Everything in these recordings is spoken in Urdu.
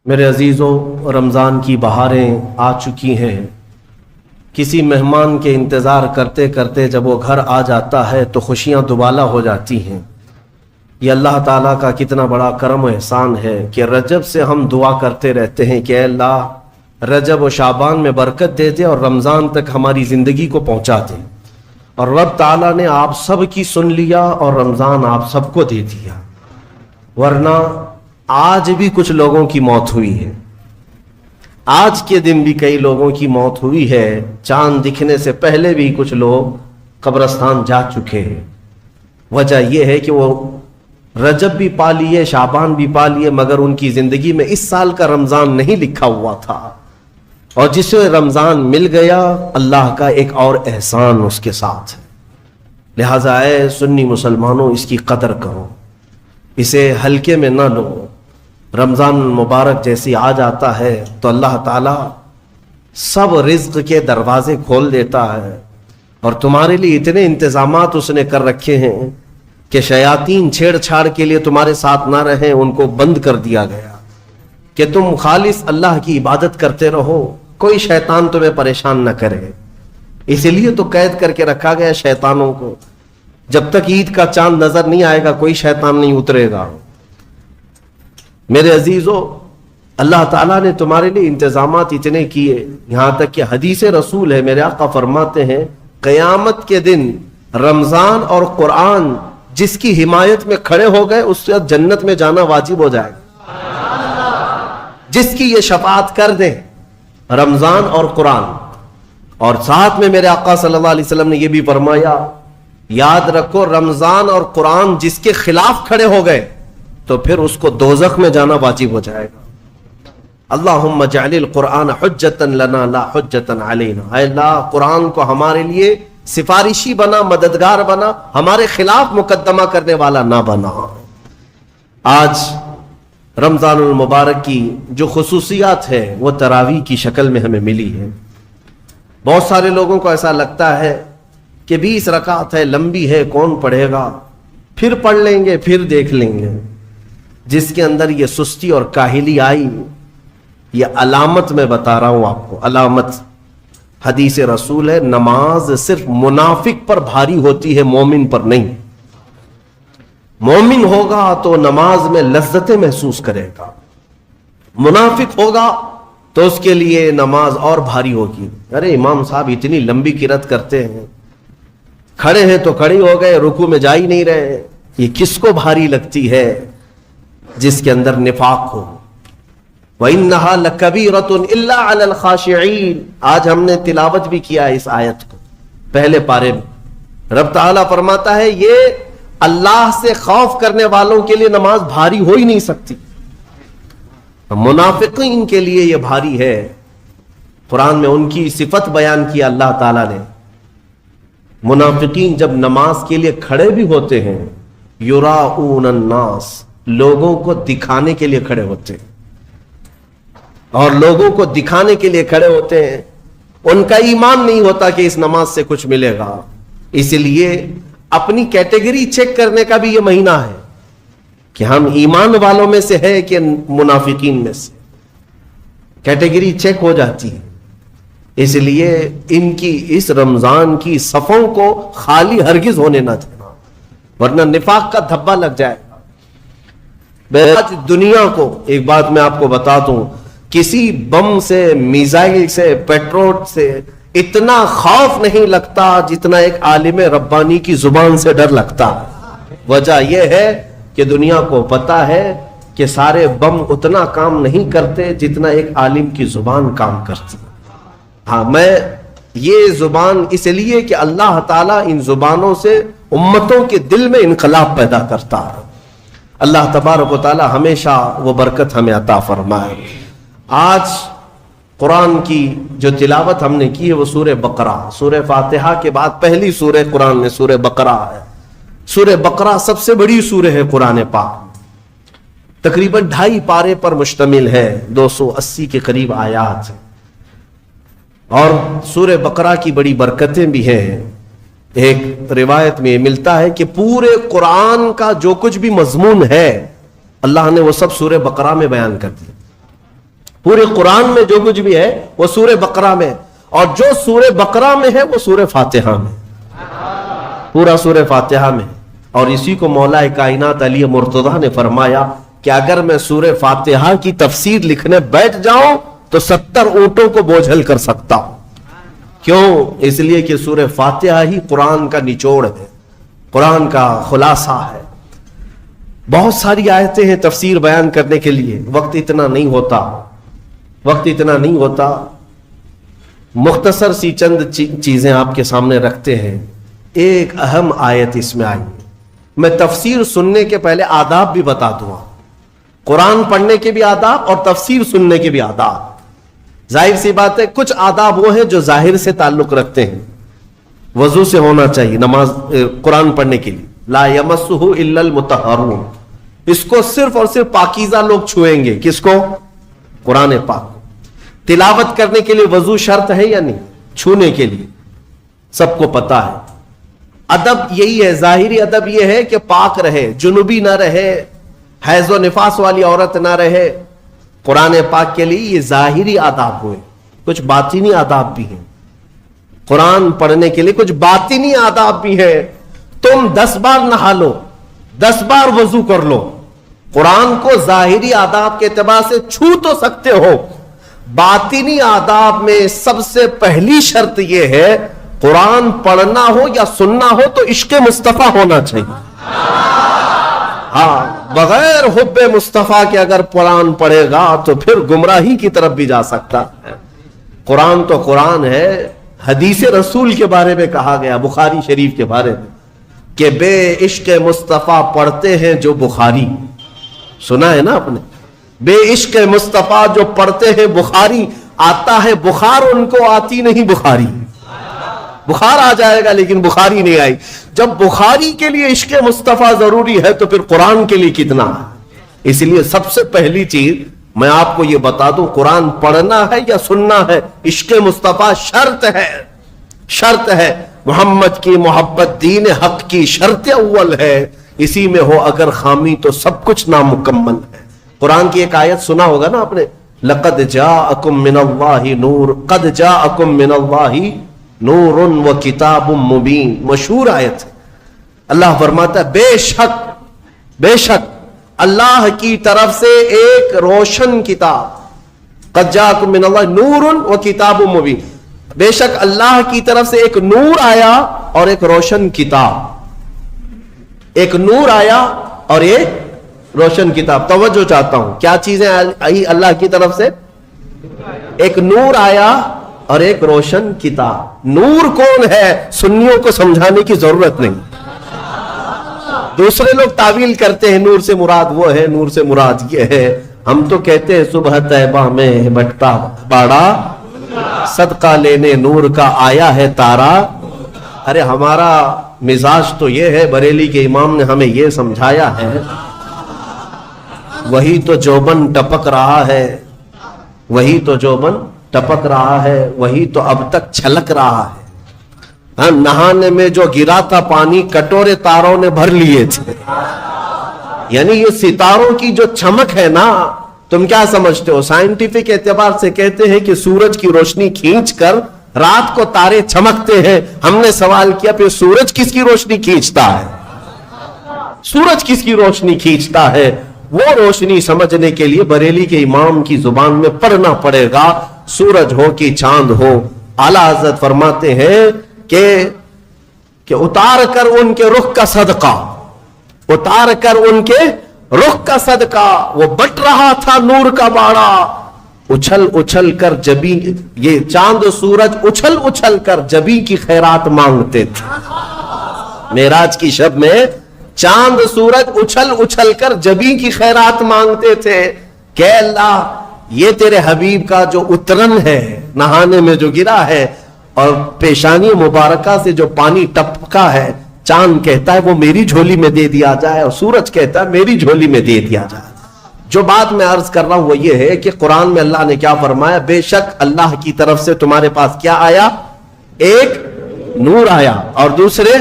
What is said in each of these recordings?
میرے عزیزوں، رمضان کی بہاریں آ چکی ہیں۔ کسی مہمان کے انتظار کرتے کرتے جب وہ گھر آ جاتا ہے تو خوشیاں دوبالا ہو جاتی ہیں۔ یہ اللہ تعالیٰ کا کتنا بڑا کرم و احسان ہے کہ رجب سے ہم دعا کرتے رہتے ہیں کہ اے اللہ رجب و شعبان میں برکت دے دے اور رمضان تک ہماری زندگی کو پہنچا دے، اور رب تعالیٰ نے آپ سب کی سن لیا اور رمضان آپ سب کو دے دیا۔ ورنہ آج بھی کچھ لوگوں کی موت ہوئی ہے، آج کے دن بھی کئی لوگوں کی موت ہوئی ہے، چاند دکھنے سے پہلے بھی کچھ لوگ قبرستان جا چکے ہیں۔ وجہ یہ ہے کہ وہ رجب بھی پا لیے، شعبان بھی پا لیے، مگر ان کی زندگی میں اس سال کا رمضان نہیں لکھا ہوا تھا، اور جسے رمضان مل گیا اللہ کا ایک اور احسان اس کے ساتھ ہے۔ لہٰذا اے سنی مسلمانوں، اس کی قدر کرو، اسے ہلکے میں نہ لو۔ رمضان المبارک جیسی آ جاتا ہے تو اللہ تعالیٰ سب رزق کے دروازے کھول دیتا ہے، اور تمہارے لیے اتنے انتظامات اس نے کر رکھے ہیں کہ شیاطین چھیڑ چھاڑ کے لیے تمہارے ساتھ نہ رہیں، ان کو بند کر دیا گیا کہ تم خالص اللہ کی عبادت کرتے رہو، کوئی شیطان تمہیں پریشان نہ کرے۔ اسی لیے تو قید کر کے رکھا گیا شیطانوں کو، جب تک عید کا چاند نظر نہیں آئے گا کوئی شیطان نہیں اترے گا۔ میرے عزیزو، اللہ تعالیٰ نے تمہارے لیے انتظامات اتنے کیے، یہاں تک کہ حدیث رسول ہے، میرے آقا فرماتے ہیں قیامت کے دن رمضان اور قرآن جس کی حمایت میں کھڑے ہو گئے اس سے جنت میں جانا واجب ہو جائے گا، جس کی یہ شفاعت کر دیں رمضان اور قرآن۔ اور ساتھ میں میرے آقا صلی اللہ علیہ وسلم نے یہ بھی فرمایا، یاد رکھو رمضان اور قرآن جس کے خلاف کھڑے ہو گئے تو پھر اس کو دوزخ میں جانا واجب ہو جائے گا۔ اللہم اجعل القرآن حجتا لنا لا حجتا علینا، اے اللہ قرآن کو ہمارے لیے سفارشی بنا، مددگار بنا، ہمارے خلاف مقدمہ کرنے والا نہ بنا۔ آج رمضان المبارک کی جو خصوصیات ہے وہ تراویح کی شکل میں ہمیں ملی ہے۔ بہت سارے لوگوں کو ایسا لگتا ہے کہ 20 رکعت ہے، لمبی ہے، کون پڑھے گا، پھر پڑھ لیں گے، پھر دیکھ لیں گے۔ جس کے اندر یہ سستی اور کاہلی آئی، یہ علامت میں بتا رہا ہوں آپ کو، علامت حدیث رسول ہے، نماز صرف منافق پر بھاری ہوتی ہے، مومن پر نہیں۔ مومن ہوگا تو نماز میں لذتیں محسوس کرے گا، منافق ہوگا تو اس کے لیے نماز اور بھاری ہوگی۔ ارے امام صاحب اتنی لمبی قرات کرتے ہیں، کھڑے ہیں تو کھڑے ہو گئے، رکوع میں جا ہی نہیں رہے، یہ کس کو بھاری لگتی ہے؟ جس کے اندر نفاق ہو۔ وَإِنَّهَا لَكَبِيرَةٌ إِلَّا عَلَى الْخَاشِعِينَ، آج ہم نے تلاوت بھی کیا ہے اس آیت کو پہلے پارے میں۔ رب تعالیٰ فرماتا ہے یہ اللہ سے خوف کرنے والوں کے لیے نماز بھاری ہو ہی نہیں سکتی، منافقین کے لیے یہ بھاری ہے۔ قرآن میں ان کی صفت بیان کیا اللہ تعالیٰ نے، منافقین جب نماز کے لیے کھڑے بھی ہوتے ہیں، یراؤن الناس، لوگوں کو دکھانے کے لیے کھڑے ہوتے ہیں، اور لوگوں کو دکھانے کے لیے کھڑے ہوتے ہیں، ان کا ایمان نہیں ہوتا کہ اس نماز سے کچھ ملے گا۔ اس لیے اپنی کیٹیگری چیک کرنے کا بھی یہ مہینہ ہے کہ ہم ایمان والوں میں سے ہے کہ منافقین میں سے، کیٹیگری چیک ہو جاتی ہے۔ اس لیے ان کی اس رمضان کی صفوں کو خالی ہرگز ہونے نہ دینا، ورنہ نفاق کا دھبا لگ جائے گا۔ آج دنیا کو ایک بات میں آپ کو بتا دوں، کسی بم سے، میزائل سے، پیٹرول سے اتنا خوف نہیں لگتا جتنا ایک عالم ربانی کی زبان سے ڈر لگتا۔ وجہ یہ ہے کہ دنیا کو پتا ہے کہ سارے بم اتنا کام نہیں کرتے جتنا ایک عالم کی زبان کام کرتی۔ ہاں، میں یہ زبان اس لیے کہ اللہ تعالیٰ ان زبانوں سے امتوں کے دل میں انقلاب پیدا کرتا ہے۔ اللہ تبارک و تعالیٰ ہمیشہ وہ برکت ہمیں عطا فرمائے۔ آج قرآن کی جو تلاوت ہم نے کی ہے وہ سورہ بقرہ، سورہ فاتحہ کے بعد پہلی سورہ قرآن میں سورہ بقرہ ہے۔ سورہ بقرہ سب سے بڑی سورہ ہے قرآن پاک، تقریباً 2.5 پارے پر مشتمل ہے، 280 کے قریب آیات ہیں، اور سورہ بقرہ کی بڑی برکتیں بھی ہیں۔ ایک روایت میں ملتا ہے کہ پورے قرآن کا جو کچھ بھی مضمون ہے اللہ نے وہ سب سورہ بقرہ میں بیان کر دیا۔ پورے قرآن میں جو کچھ بھی ہے وہ سورہ بقرہ میں، اور جو سورہ بقرہ میں ہے وہ سورہ فاتحہ میں، پورا سورہ فاتحہ میں۔ اور اسی کو مولا کائنات علی مرتضیٰ نے فرمایا کہ اگر میں سورہ فاتحہ کی تفسیر لکھنے بیٹھ جاؤں تو 70 اونٹوں کو بوجھل کر سکتا ہوں۔ کیوں؟ اس لیے کہ سورہ فاتحہ ہی قرآن کا نچوڑ ہے، قرآن کا خلاصہ ہے۔ بہت ساری آیتیں ہیں تفسیر بیان کرنے کے لیے، وقت اتنا نہیں ہوتا، مختصر سی چند چیزیں آپ کے سامنے رکھتے ہیں۔ ایک اہم آیت اس میں آئی، میں تفسیر سننے کے پہلے آداب بھی بتا دوں، قرآن پڑھنے کے بھی آداب اور تفسیر سننے کے بھی آداب۔ ظاہر سی بات ہے کچھ آداب وہ ہیں جو ظاہر سے تعلق رکھتے ہیں، وضو سے ہونا چاہیے نماز قرآن پڑھنے کے لیے، لا یمسہ الا المطہرون، اس کو صرف اور صرف پاکیزہ لوگ چھوئیں گے۔ کس کو؟ قرآن پاک۔ تلاوت کرنے کے لیے وضو شرط ہے یا نہیں؟ چھونے کے لیے سب کو پتا ہے۔ ادب یہی ہے، ظاہری ادب یہ ہے کہ پاک رہے، جنوبی نہ رہے، حیض و نفاس والی عورت نہ رہے۔ قرآن پاک کے لیے یہ ظاہری آداب ہوئے، کچھ باطنی آداب بھی ہیں۔ قرآن پڑھنے کے لیے کچھ باطنی آداب بھی ہیں۔ تم 10 بار نہا لو، 10 بار وضو کر لو، قرآن کو ظاہری آداب کے اعتبار سے چھو تو سکتے ہو، باطنی آداب میں سب سے پہلی شرط یہ ہے قرآن پڑھنا ہو یا سننا ہو تو عشق مصطفیٰ ہونا چاہیے۔ ہاں، بغیر حب مصطفیٰ کے اگر قرآن پڑھے گا تو پھر گمراہی کی طرف بھی جا سکتا ہے۔ قرآن تو قرآن ہے۔ حدیث رسول کے بارے میں کہا گیا، بخاری شریف کے بارے میں، کہ بے عشق مصطفیٰ پڑھتے ہیں جو بخاری، سنا ہے نا آپ نے؟ بے عشق مصطفیٰ جو پڑھتے ہیں بخاری، آتا ہے بخار ان کو، آتی نہیں بخاری۔ بخار آ جائے گا لیکن بخاری نہیں آئی۔ جب بخاری کے لیے عشق مصطفیٰ ضروری ہے تو پھر قرآن کے لیے کتنا ہے۔ اس لیے سب سے پہلی چیز میں آپ کو یہ بتا دوں، قرآن پڑھنا ہے یا سننا ہے، عشق مصطفیٰ شرط ہے، شرط ہے۔ محمد کی محبت دین حق کی شرط اول ہے، اسی میں ہو اگر خامی تو سب کچھ نامکمل ہے۔ قرآن کی ایک آیت سنا ہوگا نا آپ نے، لقد جاءکم من اللہ نور، قد جاءکم من اللہ نور و کتاب مبین، مشہور آیت ہے۔ اللہ فرماتا ہے بے شک اللہ کی طرف سے ایک روشن کتاب، قد جاءکم من اللہ نور و کتاب مبین، بے شک اللہ کی طرف سے ایک نور آیا اور ایک روشن کتاب، ایک نور آیا اور ایک روشن کتاب۔ توجہ چاہتا ہوں، کیا چیزیں آئی اللہ کی طرف سے؟ ایک نور آیا اور ایک روشن کتاب۔ نور کون ہے سنیوں کو سمجھانے کی ضرورت نہیں، دوسرے لوگ تعویل کرتے ہیں نور سے مراد وہ ہے، نور سے مراد یہ ہے۔ ہم تو کہتے ہیں صبح طیبہ میں بٹتا باڑا، صدقہ لینے نور کا آیا ہے تارا۔ ارے ہمارا مزاج تو یہ ہے، بریلی کے امام نے ہمیں یہ سمجھایا ہے، وہی تو جوبن ٹپک رہا ہے، وہی تو جوبن ٹپک رہا ہے، وہی تو اب تک چھلک رہا ہے۔ نہانے میں جو گرا تھا پانی کٹورے تاروں نے بھر لیے تھے۔ یعنی یہ ستاروں کی جو چمک ہے نا، تم کیا سمجھتے ہو؟ سائنٹیفک اعتبار سے کہتے ہیں کہ سورج کی روشنی کھینچ کر رات کو تارے چمکتے ہیں۔ ہم نے سوال کیا پھر سورج کس کی روشنی کھینچتا ہے؟ سورج کس کی روشنی کھینچتا ہے؟ وہ روشنی سمجھنے کے لیے بریلی کے امام کی زبان میں پڑھنا پڑے گا، سورج ہو کہ چاند ہو۔ اعلیٰ حضرت فرماتے ہیں کہ اتار کر ان کے رخ کا صدقہ، اتار کر ان کے رخ کا صدقہ، وہ بٹ رہا تھا نور کا باڑا، اچھل اچھل کر جبی، یہ چاند و سورج اچھل اچھل کر جبی کی خیرات مانگتے تھے۔ معراج کی شب میں چاند سورج اچھل اچھل کر جبی کی خیرات مانگتے تھے کہ اللہ یہ تیرے حبیب کا جو اترن ہے، نہانے میں جو گرا ہے اور پیشانی مبارکہ سے جو پانی ٹپکا ہے، چاند کہتا ہے وہ میری جھولی میں دے دیا جائے اور سورج کہتا ہے میری جھولی میں دے دیا جائے۔ جو بات میں عرض کر رہا ہوں وہ یہ ہے کہ قرآن میں اللہ نے کیا فرمایا؟ بے شک اللہ کی طرف سے تمہارے پاس کیا آیا؟ ایک نور آیا اور دوسرے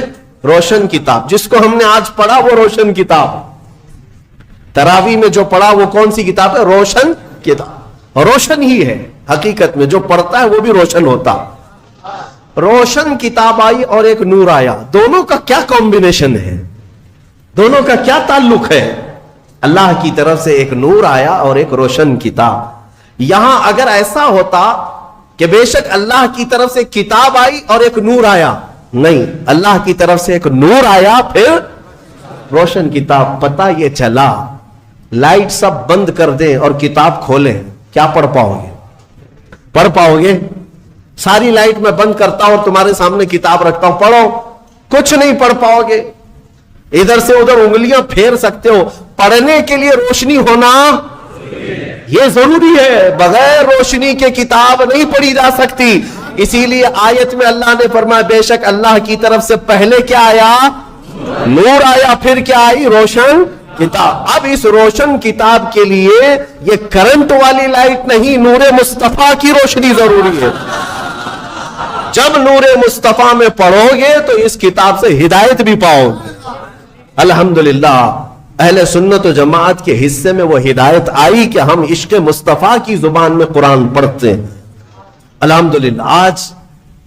روشن کتاب۔ جس کو ہم نے آج پڑھا وہ روشن کتاب، تراویح میں جو پڑھا وہ کون سی کتاب ہے؟ روشن کتاب۔ روشن ہی ہے حقیقت میں، جو پڑھتا ہے وہ بھی روشن ہوتا. روشن کتاب آئی اور ایک نور آیا، دونوں کا کیا کمبینیشن ہے، دونوں کا کیا تعلق ہے؟ اللہ کی طرف سے ایک نور آیا اور ایک روشن کتاب. یہاں اگر ایسا ہوتا کہ بے شک اللہ کی طرف سے کتاب آئی اور ایک نور آیا، نہیں، اللہ کی طرف سے ایک نور آیا پھر روشن کتاب. پتہ یہ چلا لائٹ سب بند کر دیں اور کتاب کھولیں، کیا پڑھ پاؤ گے؟ پڑھ پاؤ گے؟ ساری لائٹ میں بند کرتا ہوں اور تمہارے سامنے کتاب رکھتا ہوں، پڑھو، کچھ نہیں پڑھ پاؤ گے. ادھر سے ادھر انگلیاں پھیر سکتے ہو، پڑھنے کے لیے روشنی ہونا یہ ضروری ہے. بغیر روشنی کے کتاب نہیں پڑھی جا سکتی. اسی لیے آیت میں اللہ نے فرمایا بے شک اللہ کی طرف سے پہلے کیا آیا؟ نور آیا، پھر کیا آئی؟ روشن کتاب. اب اس روشن کتاب کے لیے یہ کرنٹ والی لائٹ نہیں، نور مصطفیٰ کی روشنی ضروری ہے. جب نور مصطفیٰ میں پڑھو گے تو اس کتاب سے ہدایت بھی پاؤ گے. الحمدللہ اہل سنت و جماعت کے حصے میں وہ ہدایت آئی کہ ہم عشق مصطفیٰ کی زبان میں قرآن پڑھتے ہیں. الحمدللہ. آج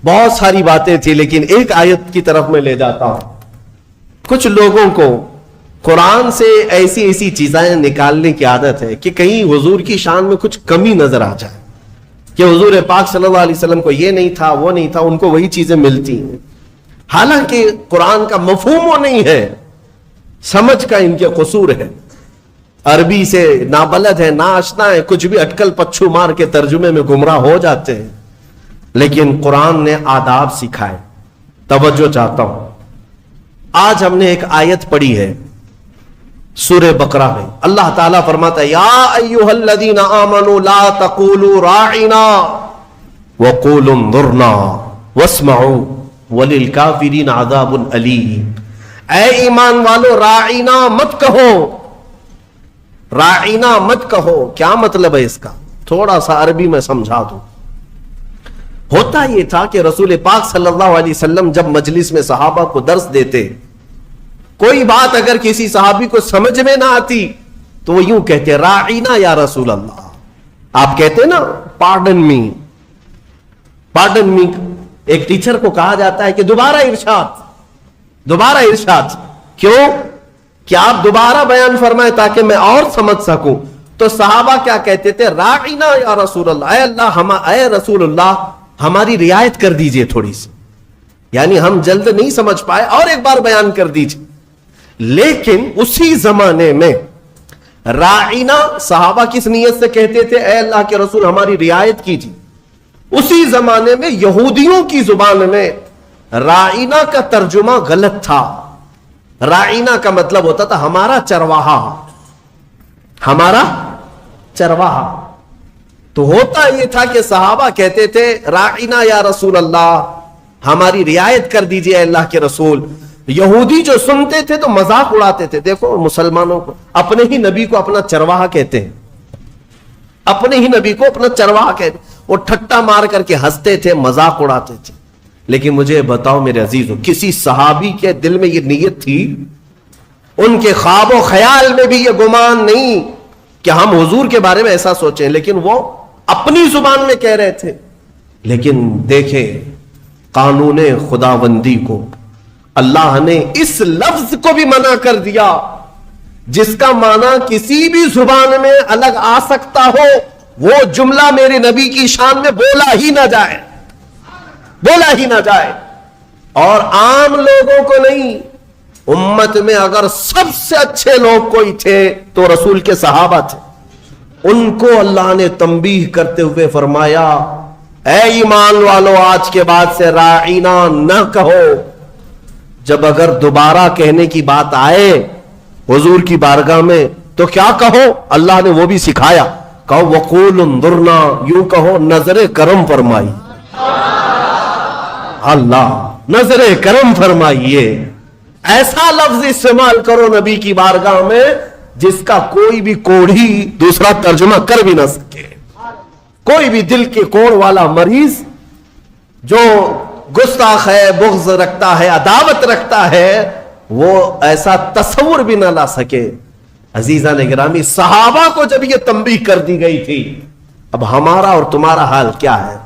بہت ساری باتیں تھی لیکن ایک آیت کی طرف میں لے جاتا ہوں. کچھ لوگوں کو قرآن سے ایسی چیزیں نکالنے کی عادت ہے کہ کہیں حضور کی شان میں کچھ کمی نظر آ جائے کہ حضور پاک صلی اللہ علیہ وسلم کو یہ نہیں تھا، وہ نہیں تھا، ان کو وہی چیزیں ملتی ہیں. حالانکہ قرآن کا مفہوم وہ نہیں ہے، سمجھ کا ان کے قصور ہے. عربی سے نابلد ہے، ناشنا ہے، کچھ بھی اٹکل پچھو مار کے ترجمے میں گمراہ ہو جاتے ہیں. لیکن قرآن نے آداب سکھائے. توجہ چاہتا ہوں. آج ہم نے ایک آیت پڑھی ہے سورہ بقرہ میں. اللہ تعالیٰ فرماتا ہے یا ایھا الذین آمنوا لا تقولوا راعنا وقولوا انظرنا واسمعوا وللکافرین عذاب علیم. اے ایمان والو راعنا مت کہو، راعنا مت کہو. کیا مطلب ہے اس کا؟ تھوڑا سا عربی میں سمجھا دوں. ہوتا یہ تھا کہ رسول پاک صلی اللہ علیہ وسلم جب مجلس میں صحابہ کو درس دیتے، کوئی بات اگر کسی صحابی کو سمجھ میں نہ آتی تو وہ یوں کہتے راعینا یا رسول اللہ. آپ کہتے نا پارڈن می، پارڈن می. ایک ٹیچر کو کہا جاتا ہے کہ دوبارہ ارشاد، دوبارہ ارشاد. کیوں؟ کہ آپ دوبارہ بیان فرمائیں تاکہ میں اور سمجھ سکوں. تو صحابہ کیا کہتے تھے؟ راعینا یا رسول اللہ، اے اللہ، اے رسول اللہ ہماری رعایت کر دیجئے تھوڑی سی، یعنی ہم جلد نہیں سمجھ پائے اور ایک بار بیان کر دیجئے. لیکن اسی زمانے میں راعینا صحابہ کس نیت سے کہتے تھے؟ اے اللہ کے رسول ہماری رعایت کیجیے. اسی زمانے میں یہودیوں کی زبان میں راعینا کا ترجمہ غلط تھا. راعینا کا مطلب ہوتا تھا ہمارا چرواہا، ہمارا چرواہا. تو ہوتا یہ تھا کہ صحابہ کہتے تھے راعینا یا رسول اللہ ہماری رعایت کر دیجئے اے اللہ کے رسول. یہودی جو سنتے تھے تو مذاق اڑاتے تھے. دیکھو مسلمانوں کو اپنے ہی نبی کو اپنا چرواہا کہتے ہیں، اپنے ہی نبی کو اپنا چرواہا کہتے. وہ ٹھٹا مار کر کے ہنستے تھے، مذاق اڑاتے تھے. لیکن مجھے بتاؤ میرے عزیزو، کسی صحابی کے دل میں یہ نیت تھی؟ ان کے خواب و خیال میں بھی یہ گمان نہیں کہ ہم حضور کے بارے میں ایسا سوچیں. لیکن وہ اپنی زبان میں کہہ رہے تھے. لیکن دیکھیں قانون خداوندی کو اللہ نے اس لفظ کو بھی منع کر دیا جس کا معنی کسی بھی زبان میں الگ آ سکتا ہو. وہ جملہ میرے نبی کی شان میں بولا ہی نہ جائے، بولا ہی نہ جائے. اور عام لوگوں کو نہیں، امت میں اگر سب سے اچھے لوگ کوئی تھے تو رسول کے صحابہ تھے. ان کو اللہ نے تنبیہ کرتے ہوئے فرمایا اے ایمان والو آج کے بعد سے راعینا نہ کہو. جب اگر دوبارہ کہنے کی بات آئے حضور کی بارگاہ میں تو کیا کہو؟ اللہ نے وہ بھی سکھایا. کہو وقول انظرنا، یوں کہو نظر کرم فرمائی. اللہ نظر کرم فرمائیے. ایسا لفظ استعمال کرو نبی کی بارگاہ میں جس کا کوئی بھی کوڑھی دوسرا ترجمہ کر بھی نہ سکے. کوئی بھی دل کے کوڑ والا مریض جو گستاخ ہے، بغض رکھتا ہے، عداوت رکھتا ہے، وہ ایسا تصور بھی نہ لا سکے. عزیزان گرامی، صحابہ کو جب یہ تنبیہ کر دی گئی تھی اب ہمارا اور تمہارا حال کیا ہے؟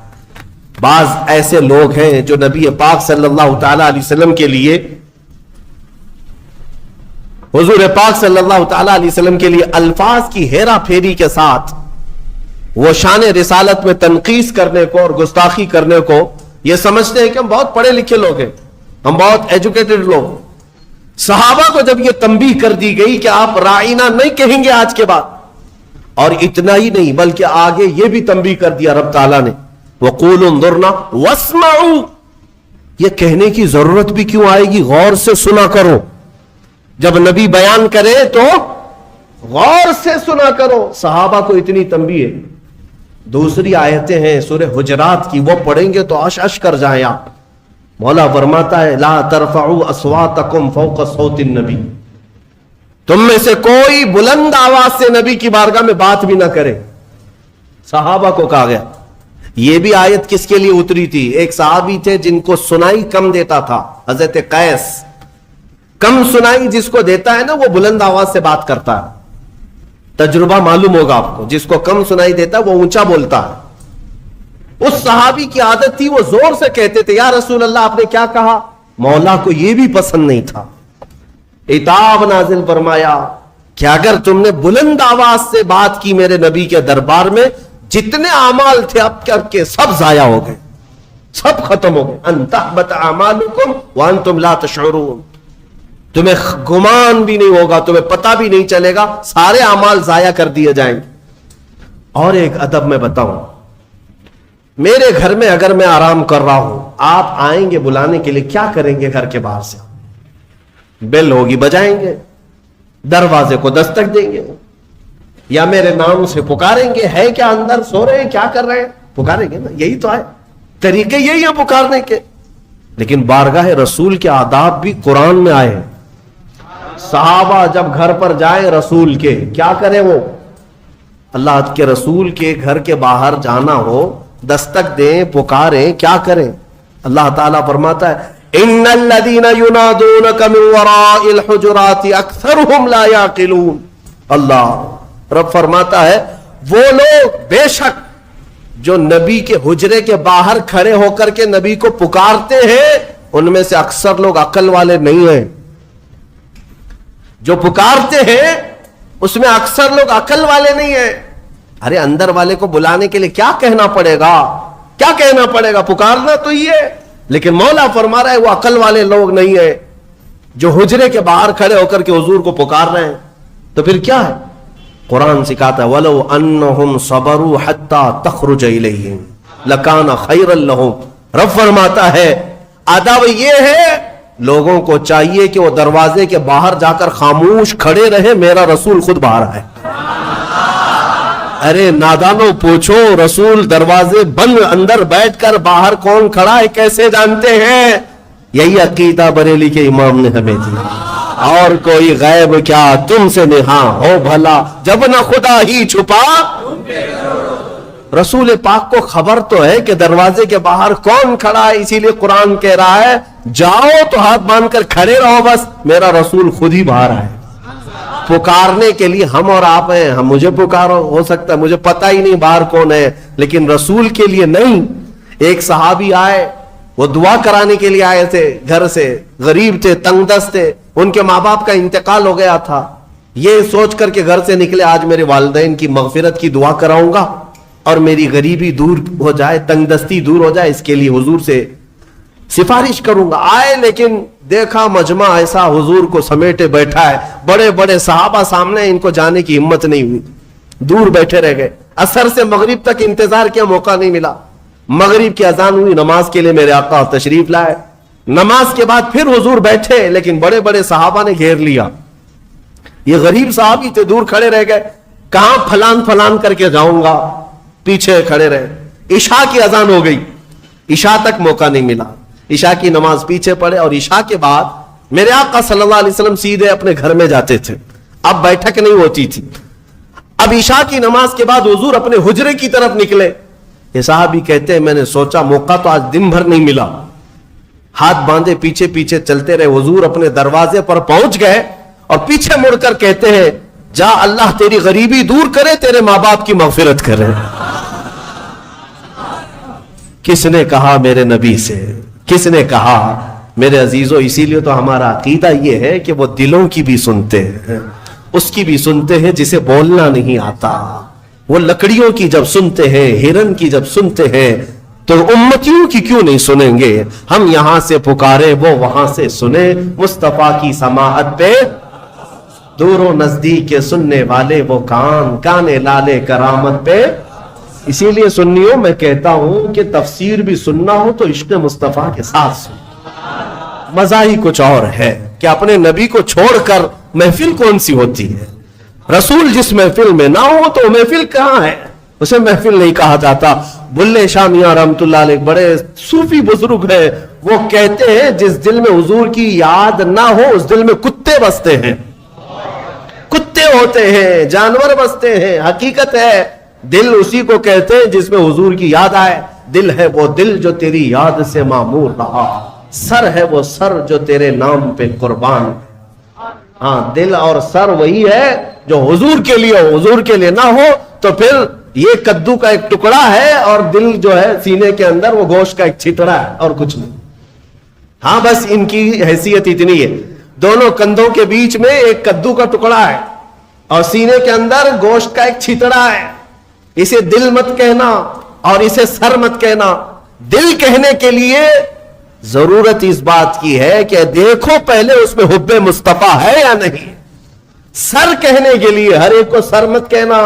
بعض ایسے لوگ ہیں جو نبی پاک صلی اللہ تعالی علیہ وسلم کے لیے، حضور پاک صلی اللہ تعالی علیہ وسلم کے لیے الفاظ کی ہیرا پھیری کے ساتھ وہ شان رسالت میں تنقیص کرنے کو اور گستاخی کرنے کو یہ سمجھتے ہیں کہ ہم بہت پڑھے لکھے لوگ ہیں، ہم بہت ایجوکیٹڈ لوگ۔ صحابہ کو جب یہ تنبیہ کر دی گئی کہ آپ رائنا نہیں کہیں گے آج کے بعد، اور اتنا ہی نہیں بلکہ آگے یہ بھی تنبیہ کر دیا رب تعالیٰ نے، وَقُولُوا انظُرْنَا وَاسْمَعُوا، یہ کہنے کی ضرورت بھی کیوں آئے گی؟ غور سے سنا کرو، جب نبی بیان کرے تو غور سے سنا کرو۔ صحابہ کو اتنی تنبیہ ہے۔ دوسری آیتیں ہیں سورہ حجرات کی، وہ پڑھیں گے تو عش عش کر جائیں آپ۔ مولا فرماتا ہے لا ترفعوا اصواتکم فوق صوت النبی، تم میں سے کوئی بلند آواز سے نبی کی بارگاہ میں بات بھی نہ کرے۔ صحابہ کو کہا گیا۔ یہ بھی آیت کس کے لیے اتری تھی؟ ایک صحابی تھے جن کو سنائی کم دیتا تھا، حضرت قیس۔ کم سنائی جس کو دیتا ہے نا وہ بلند آواز سے بات کرتا ہے، تجربہ معلوم ہوگا آپ کو۔ جس کو کم سنائی دیتا ہے وہ اونچا بولتا ہے۔ اس صحابی کی عادت تھی، وہ زور سے کہتے تھے یا رسول اللہ آپ نے کیا کہا؟ مولا کو یہ بھی پسند نہیں تھا۔ عتاب نازل فرمایا کہ اگر تم نے بلند آواز سے بات کی میرے نبی کے دربار میں، جتنے اعمال تھے اب کر کے سب ضائع ہو گئے، سب ختم ہو گئے۔ ان تحبط اعمالکم وانتم لا تشعرون، تمہیں گمان بھی نہیں ہوگا، تمہیں پتہ بھی نہیں چلے گا، سارے اعمال ضائع کر دیے جائیں گے۔ اور ایک ادب میں بتاؤں، میرے گھر میں اگر میں آرام کر رہا ہوں، آپ آئیں گے بلانے کے لیے، کیا کریں گے؟ گھر کے باہر سے بیل ہوگی بجائیں گے، دروازے کو دستک دیں گے، یا میرے نام سے پکاریں گے، ہے کیا اندر سو رہے ہیں، کیا کر رہے ہیں؟ پکاریں گے نا، یہی تو ہے، طریقے یہی ہیں پکارنے کے۔ لیکن بارگاہ رسول کے آداب بھی قرآن میں آئے ہیں۔ صحابہ جب گھر پر جائیں رسول کے، کیا کریں؟ وہ اللہ کے رسول کے گھر کے باہر جانا ہو، دستک دیں، پکاریں، کیا کریں؟ اللہ تعالیٰ فرماتا ہے ان الذین ینادونک من وراء الحجرات اکثرهم لا یعقلون۔ اللہ رب فرماتا ہے وہ لوگ بے شک جو نبی کے حجرے کے باہر کھڑے ہو کر کے نبی کو پکارتے ہیں، ان میں سے اکثر لوگ عقل والے نہیں ہیں۔ جو پکارتے ہیں اس میں اکثر لوگ عقل والے نہیں ہیں۔ ارے اندر والے کو بلانے کے لیے کیا کہنا پڑے گا؟ کیا کہنا پڑے گا؟ پکارنا تو یہ ہے، لیکن مولا فرما رہا ہے وہ عقل والے لوگ نہیں ہیں جو حجرے کے باہر کھڑے ہو کر کے حضور کو پکار رہے ہیں۔ تو پھر کیا ہے؟ قرآن سکھاتا ہے وَلَوْ أَنَّهُمْ صَبَرُوا حَتَّى تَخْرُجَ إِلَيْهِمْ لَكَانَ خَيْرًا لَهُمْ۔ رب فرماتا ہے ادب یہ ہے لوگوں کو چاہیے کہ وہ دروازے کے باہر جا کر خاموش کھڑے رہے، میرا رسول خود باہر ہے۔ ارے نادانوں پوچھو، رسول دروازے بند اندر بیٹھ کر باہر کون کھڑا ہے کیسے جانتے ہیں؟ یہی عقیدہ بریلی کے امام نے ہمیں دیا۔ اور کوئی غیب کیا تم سے نہاں ہو بھلا، جب نہ خدا ہی چھپا۔ رسول پاک کو خبر تو ہے کہ دروازے کے باہر کون کھڑا ہے، اسی لیے قرآن کہہ رہا ہے جاؤ تو ہاتھ باندھ کر کھڑے رہو، بس میرا رسول خود ہی باہر ہے۔ پکارنے کے لیے ہم اور آپ ہیں، ہم مجھے پکارو، ہو سکتا ہے مجھے پتہ ہی نہیں باہر کون ہے، لیکن رسول کے لیے نہیں۔ ایک صحابی آئے، وہ دعا کرانے کے لیے آئے تھے، گھر سے غریب تھے، تنگ دست تھے، ان کے ماں باپ کا انتقال ہو گیا تھا۔ یہ سوچ کر کے گھر سے نکلے آج میرے والدین کی مغفرت کی دعا کراؤں گا اور میری غریبی دور ہو جائے، تنگ دستی دور ہو جائے، اس کے لیے حضور سے سفارش کروں گا۔ آئے لیکن دیکھا مجمع ایسا حضور کو سمیٹے بیٹھا ہے، بڑے بڑے صحابہ سامنے، ان کو جانے کی ہمت نہیں ہوئی، دور بیٹھے رہ گئے۔ عصر سے مغرب تک انتظار کیا، موقع نہیں ملا۔ مغرب کی اذان ہوئی، نماز کے لیے میرے آقا تشریف لائے۔ نماز کے بعد پھر حضور بیٹھے، لیکن بڑے بڑے صحابہ نے گھیر لیا۔ یہ غریب صحابی تھے، دور کھڑے رہ گئے، کہاں پھلان پھلان کر کے جاؤں گا، پیچھے کھڑے رہے۔ عشاء کی اذان ہو گئی، عشاء تک موقع نہیں ملا، عشاء کی نماز پیچھے پڑے، اور عشاء کے بعد میرے آقا صلی اللہ علیہ وسلم سیدھے اپنے گھر میں جاتے تھے، اب بیٹھک نہیں ہوتی تھی۔ اب عشاء کی نماز کے بعد حضور اپنے حجرے کی طرف نکلے۔ یہ صحابی کہتے ہیں میں نے سوچا موقع تو آج دن بھر نہیں ملا، ہاتھ باندھے پیچھے پیچھے چلتے رہے۔ حضور اپنے دروازے پر پہنچ گئے اور پیچھے مڑ کر کہتے ہیں جا اللہ تیری غریبی دور کرے، تیرے ماں باپ کی مغفرت کرے۔ کس نے کہا میرے نبی سے, کس نے کہا؟ میرے عزیزوں, اسی لیے تو ہمارا عقیدہ یہ ہے کہ وہ دلوں کی بھی سنتے ہیں, اس کی بھی سنتے ہیں جسے بولنا نہیں آتا. وہ لکڑیوں کی جب سنتے ہیں, ہرن کی جب سنتے ہیں, تو امتیوں کی کیوں نہیں سنیں گے؟ ہم یہاں سے پکارے وہ وہاں سے سنے, مصطفیٰ کی سماعت پہ دور و نزدیک کے سننے والے وہ کان لالے کرامت پہ. اسی لیے سنیوں میں کہتا ہوں کہ تفسیر بھی سننا ہو تو عشق مصطفیٰ کے ساتھ سن. مزہ ہی کچھ اور ہے کہ اپنے نبی کو چھوڑ کر محفل کون سی ہوتی ہے. رسول جس محفل میں نہ ہو تو محفل کہاں ہے؟ اسے محفل نہیں کہا جاتا. بلے شاہ میاں رحمت اللہ علیہ بڑے صوفی بزرگ ہیں, وہ کہتے ہیں جس دل میں حضور کی یاد نہ ہو اس دل میں کتے بستے ہیں, کتے ہوتے ہیں, جانور بستے ہیں. حقیقت ہے دل اسی کو کہتے ہیں جس میں حضور کی یاد آئے. دل ہے وہ دل جو تیری یاد سے معمور رہا, سر ہے وہ سر جو تیرے نام پہ قربان. ہاں, دل اور سر وہی ہے جو حضور کے لیے ہو, حضور کے لیے نہ ہو تو پھر یہ کدو کا ایک ٹکڑا ہے اور دل جو ہے سینے کے اندر وہ گوشت کا ایک چھتڑا ہے اور کچھ نہیں. ہاں بس ان کی حیثیت اتنی ہے, دونوں کندھوں کے بیچ میں ایک کدو کا ٹکڑا ہے اور سینے کے اندر گوشت کا ایک چھتڑا ہے. اسے دل مت کہنا اور اسے سر مت کہنا. دل کہنے کے لیے ضرورت اس بات کی ہے کہ دیکھو پہلے اس میں حب مصطفیٰ ہے یا نہیں. سر کہنے کے لیے ہر ایک کو سر مت کہنا,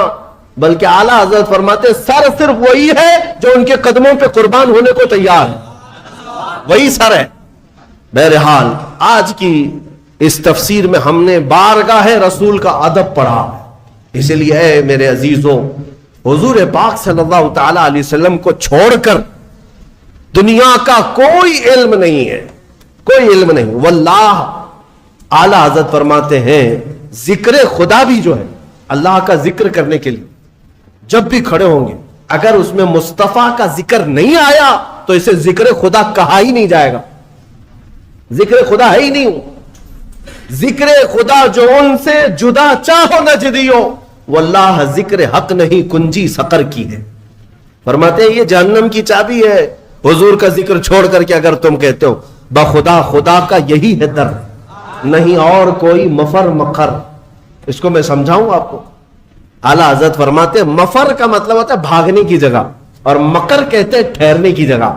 بلکہ اعلیٰ حضرت فرماتے سر صرف وہی ہے جو ان کے قدموں پہ قربان ہونے کو تیار ہے, وہی سر ہے. بہرحال آج کی اس تفسیر میں ہم نے بارگاہ رسول کا ادب پڑھا, اس لیے اے میرے عزیزوں, حضور پاک صلی اللہ تعالی علیہ وسلم کو چھوڑ کر دنیا کا کوئی علم نہیں ہے, کوئی علم نہیں. واللہ اعلیٰ حضرت فرماتے ہیں ذکر خدا بھی جو ہے, اللہ کا ذکر کرنے کے لیے جب بھی کھڑے ہوں گے اگر اس میں مصطفیٰ کا ذکر نہیں آیا تو اسے ذکر خدا کہا ہی نہیں جائے گا. ذکر خدا ہے ہی نہیں. ذکر خدا جو ان سے جدا چاہو نجدیو, واللہ ذکر حق نہیں کنجی سقر کی ہے. فرماتے ہیں یہ جہنم کی چابی ہے, حضور کا ذکر چھوڑ کر کے اگر تم کہتے ہو بخدا خدا کا یہی ہے در, نہیں اور کوئی مفر مخر. اس کو میں سمجھاؤں آپ کو. اعلیٰ حضرت فرماتے ہیں مفر کا مطلب ہوتا ہے بھاگنے کی جگہ, اور مکر کہتے ہیں ٹھہرنے کی جگہ.